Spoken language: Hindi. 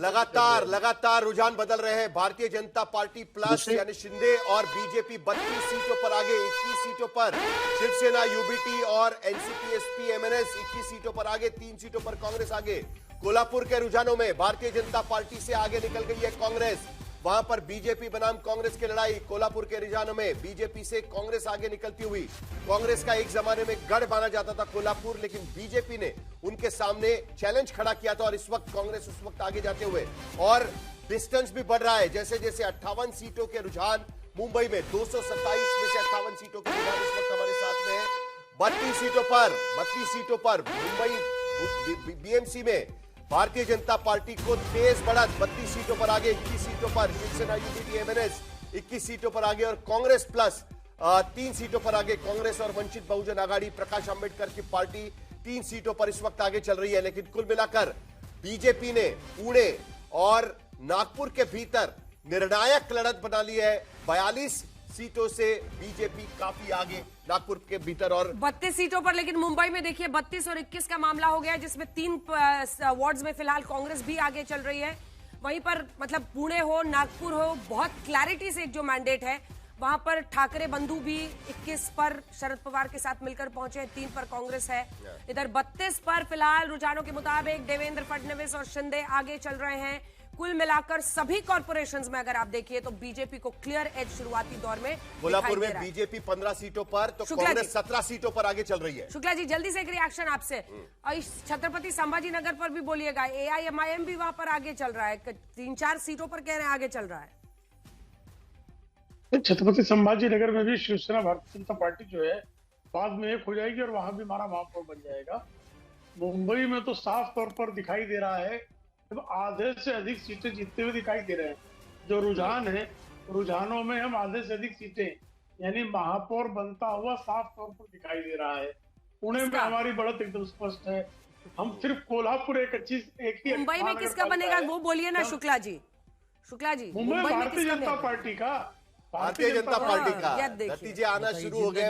लगातार रुझान बदल रहे हैं। भारतीय जनता पार्टी प्लस यानी शिंदे और बीजेपी 32 सीटों पर आगे, 21 सीटों पर शिवसेना, यूबीटी और एनसीपी, एसपी, एमएनएस 21 सीटों पर आगे, 3 सीटों पर कांग्रेस आगे। कोल्हापुर के रुझानों में भारतीय जनता पार्टी से आगे निकल गई है कांग्रेस। वहां पर बीजेपी बनाम कांग्रेस की लड़ाई। कोल्हापुर के रुझानों में बीजेपी से कांग्रेस आगे निकलती हुई। कांग्रेस का एक जमाने में गढ़ माना जाता था कोल्हापुर, लेकिन बीजेपी ने उनके सामने चैलेंज खड़ा किया था और इस वक्त कांग्रेस उस वक्त आगे जाते हुए और डिस्टेंस भी बढ़ रहा है। जैसे जैसे 58 सीटों के रुझान मुंबई में 227 में से 58 सीटों के रुझान इस वक्त हमारे साथ में है। 32 सीटों पर मुंबई बीएमसी में भारतीय जनता पार्टी को तेज बढ़त, 32 सीटों पर आगे, 21 सीटों पर शिवसेना, यूबीटी, एमएनएस 21 सीटों पर आगे और कांग्रेस प्लस 3 सीटों पर आगे। कांग्रेस और वंचित बहुजन आघाड़ी, प्रकाश अंबेडकर की पार्टी 3 सीटों पर इस वक्त आगे चल रही है। लेकिन कुल मिलाकर बीजेपी ने पुणे और नागपुर के भीतर निर्णायक लड़त बना ली है। 42 सीटों से बीजेपी काफी आगे नागपुर के भीतर और 32 सीटों पर। लेकिन मुंबई में देखिए 32 और 21 का मामला हो गया है, जिसमें 3 वार्ड्स में फिलहाल कांग्रेस भी आगे चल रही है। वहीं पर मतलब पुणे हो, नागपुर हो, बहुत क्लैरिटी से एक जो मैंडेट है वहां पर ठाकरे बंधु भी 21 पर शरद पवार के साथ मिलकर पहुंचे हैं, 3 पर कांग्रेस है। इधर 32 पर फिलहाल रुझानों के मुताबिक देवेंद्र फडणवीस और शिंदे आगे चल रहे हैं। कुल मिलाकर सभी कॉर्पोरेशंस में अगर आप देखिए तो बीजेपी को क्लियर एज शुरुआती दौर में कोल्हापुर में बीजेपी 15 सीटों पर तो कांग्रेस 17 सीटों पर आगे चल रही है। शुक्ला जी, जल्दी से एक रिएक्शन आपसे। और इस छत्रपति संभाजी नगर पर भी बोलिएगा, एआईएमआईएम भी वहां पर आगे चल रहा है, 3-4 सीटों पर कह रहे हैं आगे चल रहा है। छत्रपति संभाजी नगर में भी शिवसेना भारतीय जनता पार्टी जो है बाद में एक हो जाएगी और वहां भी हमारा महापौर बन जाएगा। मुंबई में तो साफ तौर पर दिखाई दे रहा है, आधे से अधिक सीटें जीतते हुए दिखाई दे रहे हैं। जो रुझान है, रुझानों में हम आधे से अधिक सीटें यानी महापौर बनता हुआ साफ तौर पर दिखाई दे रहा है। पुणे में हमारी बढ़त एकदम स्पष्ट है। हम सिर्फ कोल्हापुर एक ही मुंबई में किसका बनेगा वो बोलिए ना शुक्ला जी। मुंबई भारतीय जनता पार्टी का नतीजे आना शुरू हो गए।